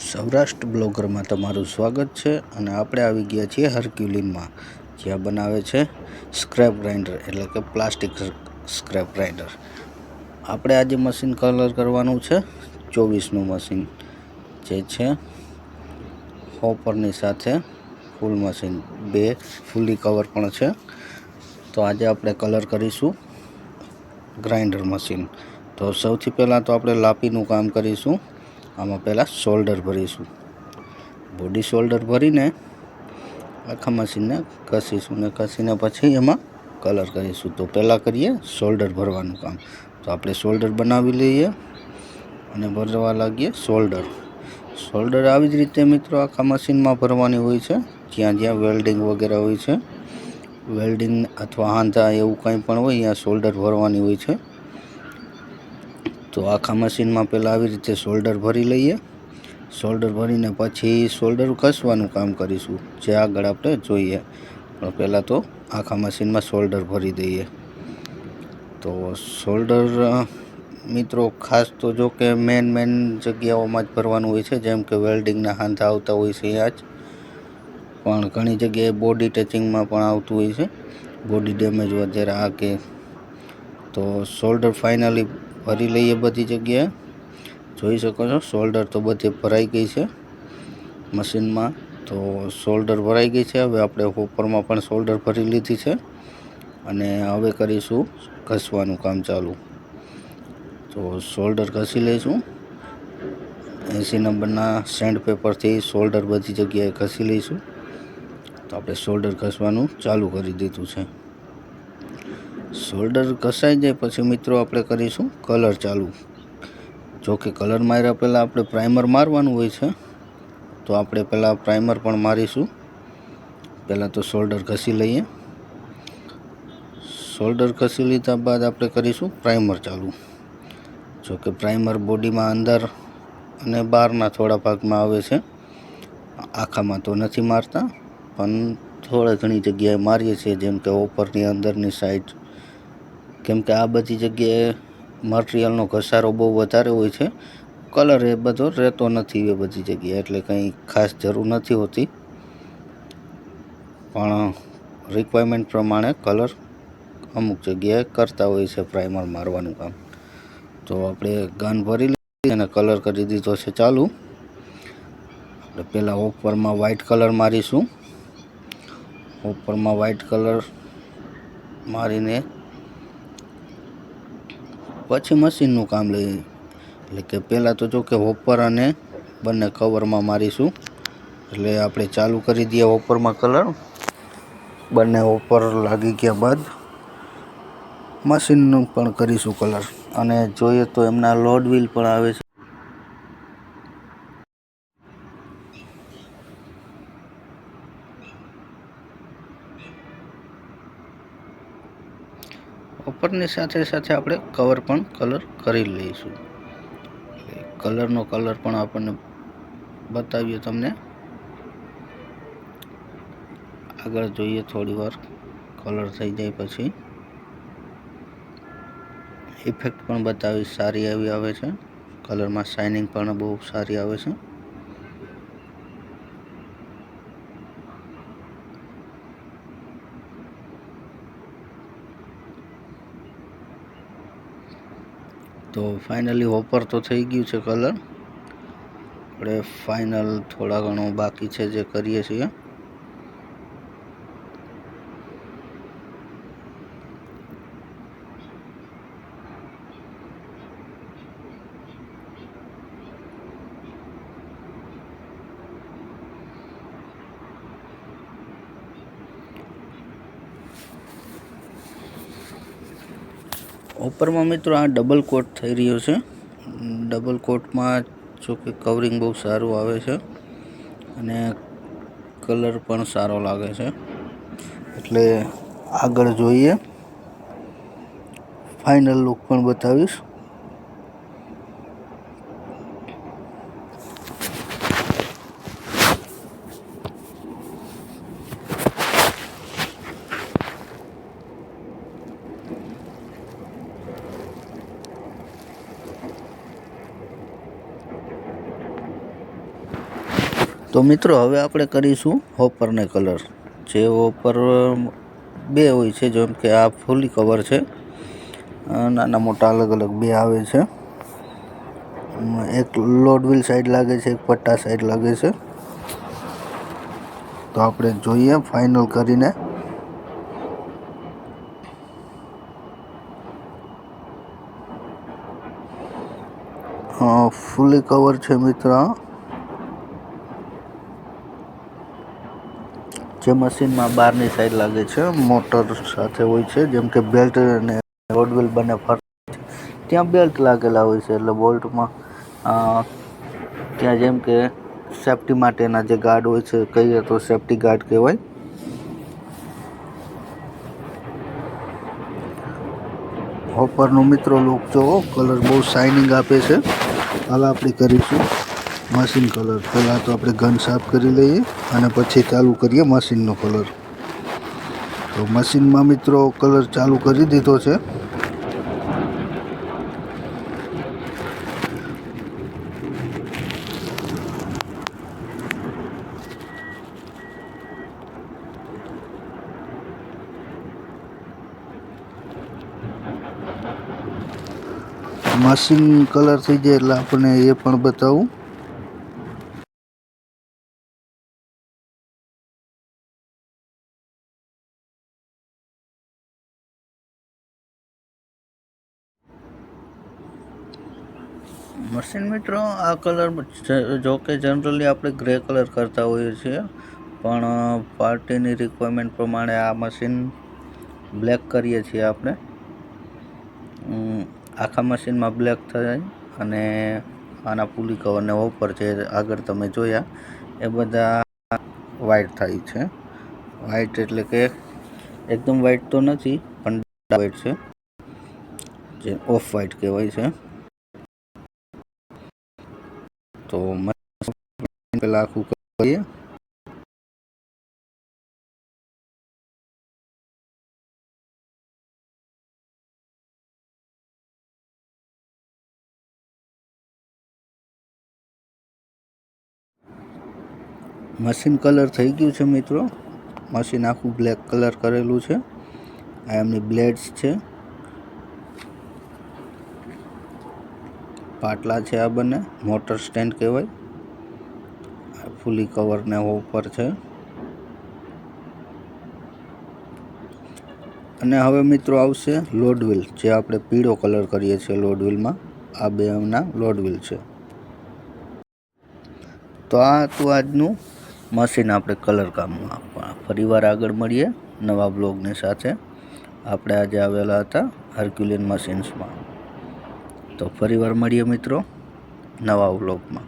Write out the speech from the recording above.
સૌરાષ્ટ્ર બ્લોગરમાં તમારું સ્વાગત છે અને આપણે આવી ગયા છીએ હરક્યુલિનમાં, જ્યાં બનાવે છે સ્ક્રેપ ગ્રાઇન્ડર એટલે કે પ્લાસ્ટિક સ્ક્રેપ ગ્રાઇન્ડર. આપણે આજે મશીન કલર કરવાનું છે 24નું મશીન, જે છે હોપરની સાથે ફૂલ મશીન, 2 ફૂલી કવર પણ છે. તો આજે આપણે કલર કરીશું ગ્રાઇન્ડર મશીન. તો સૌથી પહેલાં તો આપણે લાપીનું કામ કરીશું. આમાં પહેલાં શોલ્ડર ભરીશું. બોડી શોલ્ડર ભરીને આખા મશીનને ઘસીશું ને ઘસીને પછી એમાં કલર કરીશું. તો પહેલાં કરીએ શોલ્ડર ભરવાનું કામ. તો આપણે શોલ્ડર બનાવી લઈએ અને ભરવા લાગીએ શોલ્ડર. શોલ્ડર આવી જ રીતે મિત્રો આખા મશીનમાં ભરવાની હોય છે, જ્યાં જ્યાં વેલ્ડિંગ વગેરે હોય છે. વેલ્ડિંગ અથવા હાંધા એવું કંઈ પણ હોય ત્યાં શોલ્ડર ભરવાની હોય છે. તો આખા મશીનમાં પહેલાં આવી રીતે શોલ્ડર ભરી લઈએ. શોલ્ડર ભરીને પછી શોલ્ડર ઘસવાનું કામ કરીશું, જે આગળ આપણે જોઈએ. પણ પહેલાં તો આખા મશીનમાં શોલ્ડર ભરી દઈએ. તો શોલ્ડર મિત્રો ખાસ તો જો કે મેન જગ્યાઓમાં જ ભરવાનું હોય છે, જેમ કે વેલ્ડિંગના હાંધા આવતા હોય છે ત્યાં જ. પણ ઘણી જગ્યાએ બોડી ટચિંગમાં પણ આવતું હોય છે, બોડી ડેમેજ વગેરે આ કે. તો શોલ્ડર ફાઇનલી ભરી લઈએ બધી જગ્યાએ. જોઈ શકો છો શોલ્ડર તો બધે ભરાઈ ગઈ છે મશીનમાં. તો શોલ્ડર ભરાઈ ગઈ છે. હવે આપણે હોપરમાં પણ શોલ્ડર ભરી લીધી છે અને હવે કરીશું ઘસવાનું કામ ચાલુ. તો શોલ્ડર ઘસી લઈશું. 80 નંબરના સેન્ડ પેપરથી શોલ્ડર બધી જગ્યાએ ઘસી લઈશું. તો આપણે શોલ્ડર ઘસવાનું ચાલુ કરી દીધું છે. શોલ્ડર ઘસાઈ જાય પછી મિત્રો આપણે કરીશું કલર ચાલુ. જો કે કલર માર્યા પહેલાં આપણે પ્રાઇમર મારવાનું હોય છે, તો આપણે પહેલાં પ્રાઇમર પણ મારીશું. પહેલાં તો શોલ્ડર ઘસી લઈએ. શોલ્ડર ઘસી લીધા બાદ આપણે કરીશું પ્રાઇમર ચાલુ. જો કે પ્રાઇમર બોડીમાં અંદર અને બહારના થોડા ભાગમાં આવે છે, આખામાં તો નથી મારતા, પણ થોડી ઘણી જગ્યાએ મારીએ છીએ, જેમ કે ઉપરની અંદરની સાઈડ. કેમ કે આ બધી જગ્યાએ મટીરિયલનો ઘસારો બહુ વધારે હોય છે. કલર એ બધો રહેતો નથી એ બધી જગ્યાએ, એટલે કંઈ ખાસ જરૂર નથી હોતી, પણ રિક્વાયરમેન્ટ પ્રમાણે કલર અમુક જગ્યાએ કરતા હોય છે પ્રાઇમર મારવાનું કામ. તો આપણે ગન ભરી લીધી અને કલર કરી દીધો છે ચાલુ. આપણે પહેલાં હોપરમાં વ્હાઇટ કલર મારીશું. હોપરમાં વ્હાઇટ કલર મારીને પછી મશીનનું કામ લઈએ. એટલે કે પહેલાં તો જો કે હોપર અને બંને કવરમાં મારીશું. એટલે આપણે ચાલુ કરી દઈએ હોપરમાં કલર. બંને હોપર લાગી ગયા બાદ મશીનનું પણ કરીશું કલર. અને જોઈએ તો એમના લોડ વ્હીલ પણ આવે છે. હોપરની સાથે સાથે આપણે કવર પણ કલર કરી લઈશું. કલરનો કલર પણ આપણને બતાવીએ તમને. આગળ જોઈએ થોડી વાર કલર થઈ જાય પછી ઇફેક્ટ પણ બતાવી સારી એવી આવે છે. કલરમાં શાઇનિંગ પણ બહુ સારી આવે છે. તો ફાઇનલી હોપર તો થઈ ગયું છે કલર. આપણે ફાઇનલ થોડા ઘણું બાકી છે જે કરીએ છીએ. હોપરમાં મિત્રો આ ડબલ કોટ થઈ રહ્યો છે. ડબલ કોટમાં જો કે કવરિંગ બહુ સારું આવે છે અને કલર પણ સારો લાગે છે. એટલે આગળ જોઈએ, ફાઇનલ લુક પણ બતાવીશ. તો મિત્રો હવે આપણે કરીશું હોપરને કલર. જે હોપર બે હોય છે, જેમ કે આ ફૂલી કવર છે, નાના મોટા અલગ અલગ બે આવે છે. એક લોડ વ્હીલ સાઈડ લાગે છે, એક પટ્ટા સાઈડ લાગે છે. તો આપણે જોઈએ ફાઇનલ કરીને. ફૂલી કવર છે મિત્ર, જે મશીનમાં બહારની સાઈડ લાગે છે, મોટર સાથે હોય છે. જેમ કે બેલ્ટ અને રોડ વ્હીલ બંને ત્યાં બેલ્ટ લાગેલા હોય છે, એટલે બોલ્ટમાં ત્યાં જેમ કે સેફ્ટી માટેના જે ગાર્ડ હોય છે, કહીએ તો સેફ્ટી ગાર્ડ કહેવાય. હોપરનો મિત્રો લુક જોવો, કલર બહુ શાઇનિંગ આપે છે. હાલ આપણે કરીશું મશીન કલર. પહેલાં તો આપણે ગન સાફ કરી લઈએ અને પછી ચાલુ કરીએ મશીનનો કલર. તો મશીનમાં મિત્રો કલર ચાલુ કરી દીધો છે. મશીન કલર થઈ જાય એટલે આપણને એ પણ બતાવું. મશીન મિત્રો આ કલર જો કે જનરલી આપણે ગ્રે કલર કરતા હોઈએ છીએ, પણ પાર્ટીની રિક્વાયરમેન્ટ પ્રમાણે આ મશીન બ્લેક કરીએ છીએ આપણે. આખા મશીનમાં બ્લેક થાય અને આના ફૂલી કવરને હોપર છે આગળ તમે જોયા એ બધા વ્હાઇટ થાય છે. વ્હાઇટ એટલે કે એકદમ વ્હાઇટ તો નથી, પણ વ્હાઇટ છે, જે ઓફ વ્હાઇટ કહેવાય છે. તો પહેલાં આખું કરીએ. મશીન કલર થઈ ગયું છે મિત્રો. મશીન આખું બ્લેક કલર કરેલું છે. આ એમની બ્લેડ્સ છે, પાટલા છે, આ બંને મોટર સ્ટેન્ડ કહેવાય. ફૂલી કવર ને હોપર છે. અને હવે મિત્રો આવશે લોડ વ્હીલ, જે આપણે પીળો કલર કરીએ છીએ લોડ વ્હીલમાં. આ બે એમના લોડ વ્હીલ છે. તો આ હતું આજનું મશીન આપણે કલર કામમાં. ફરીવાર આગળ મળીએ નવા બ્લોગની સાથે. આપણે આજે આવેલા હતા હર્ક્યુલિન મશીન્સમાં. તો ફરીવાર મળીએ મિત્રો નવા બ્લોગમાં.